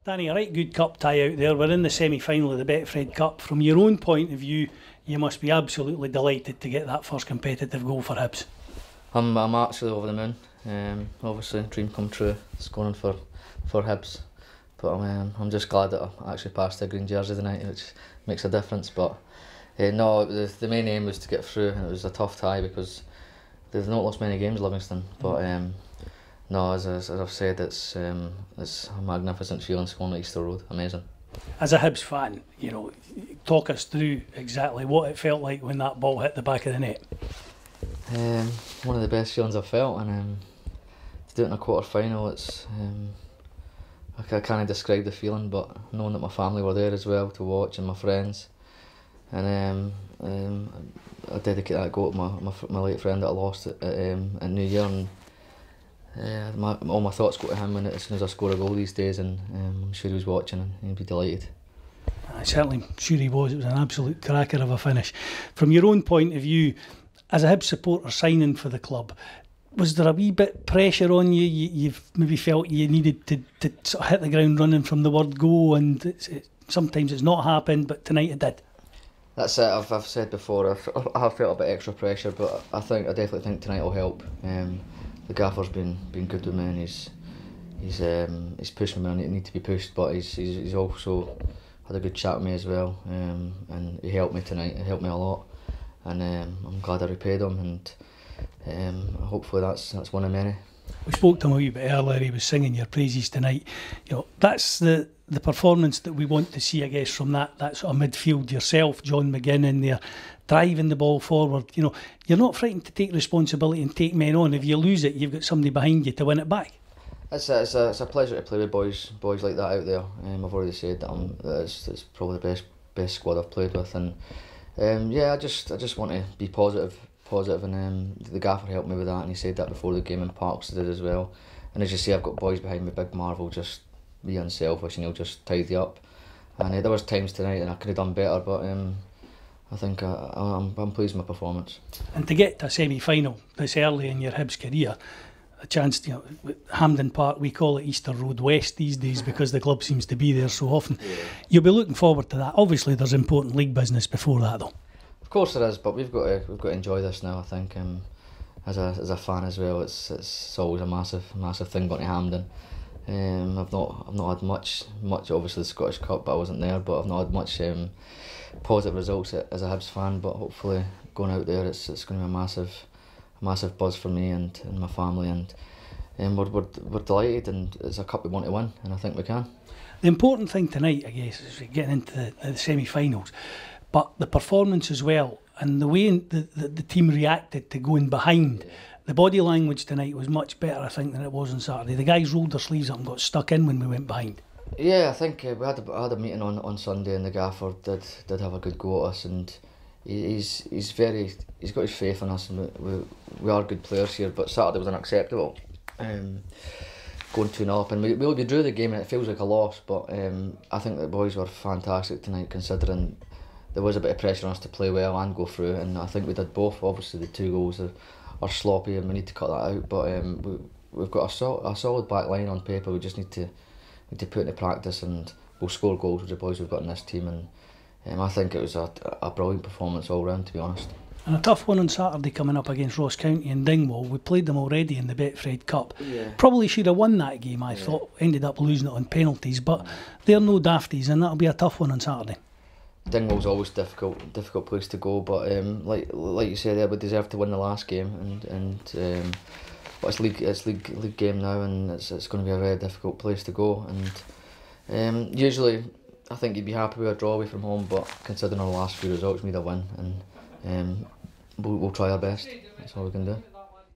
Danny, a right good cup tie out there. We're in the semi-final of the Betfred Cup. From your own point of view, you must be absolutely delighted to get that first competitive goal for Hibs. I'm actually over the moon. Obviously, dream come true, scoring for Hibs. But I'm just glad that I actually passed the green jersey tonight, which makes a difference. But no, the main aim was to get through, and it was a tough tie because they've not lost many games, Livingston. But no, as I've said, it's a magnificent feeling scoring at Easter Road. Amazing. As a Hibs fan, talk us through exactly what it felt like when that ball hit the back of the net. One of the best feelings I've felt, and to do it in a quarter final, it's I can't describe the feeling, but knowing that my family were there as well to watch and my friends, and I dedicate that goal to my late friend that I lost at New Year, and all my thoughts go to him as soon as I score a goal these days, and I'm sure he was watching and he'd be delighted. I'm certainly sure he was. It was an absolute cracker of a finish. From your own point of view, as a Hibs supporter signing for the club, was there a wee bit pressure on you? You've maybe felt you needed to sort of hit the ground running from the word go, and sometimes it's not happened, but tonight it did. That's it. I've said before, I have felt a bit extra pressure, but I definitely think tonight will help. The gaffer's been good with me, and he's pushed me when I need to be pushed, but he's also had a good chat with me as well, and he helped me tonight. He helped me a lot, and I'm glad I repaid him, and hopefully that's one of many. We spoke to him a wee bit earlier. He was singing your praises tonight. That's the performance that we want to see, I guess, from that sort of midfield. Yourself, John McGinn in there, driving the ball forward. You're not frightened to take responsibility and take men on. If you lose it, you've got somebody behind you to win it back. It's a pleasure to play with boys like that out there. I've already said that it's probably the best squad I've played with, and I just want to be positive, and the gaffer helped me with that, and he said that before the game, and Parks did as well. And as you see, I've got boys behind me, Big Marvel, just be unselfish, and he'll just tidy up. And there was times tonight, and I could have done better, but I think I'm pleased with my performance. And to get to a semi-final this early in your Hibs career, a chance, Hampden Park, we call it Easter Road West these days because the club seems to be there so often. Yeah. You'll be looking forward to that. Obviously, there's important league business before that, though. Of course there is, but we've got to enjoy this now. I think as a fan as well, it's always a massive thing going to Hampden. I've not had much. Obviously the Scottish Cup, but I wasn't there. But I've not had much positive results as a Hibs fan. But hopefully going out there, it's going to be a massive buzz for me and my family, and we're delighted, and it's a cup we want to win, and I think we can. The important thing tonight, I guess, is getting into the semi-finals, but the performance as well, and the way the team reacted to going behind. Yeah. The body language tonight was much better, I think, than it was on Saturday. The guys rolled their sleeves up and got stuck in when we went behind. Yeah, I think we had a meeting on Sunday, and the gaffer did have a good go at us, and he's got his faith in us, and we are good players here. But Saturday was unacceptable, going 2-0 up, and we drew the game, and it feels like a loss. But I think the boys were fantastic tonight, considering there was a bit of pressure on us to play well and go through, and I think we did both. Obviously the 2 goals are sloppy, and we need to cut that out. But we've got a solid back line on paper. We just need to put it into practice, and we'll score goals with the boys we've got in this team. And I think it was a brilliant performance all round, to be honest. And a tough one on Saturday coming up against Ross County in Dingwall. We played them already in the Betfred Cup. Yeah. Probably should have won that game, I thought. Ended up losing it on penalties, but they're no dafties, and that'll be a tough one on Saturday. Dingwall's always difficult place to go, but like you said, we deserved to win the last game, but it's league game now, and it's going to be a very difficult place to go. And usually, I think you'd be happy with a draw away from home, but considering our last few results, we need a win, and we'll try our best. That's all we can do.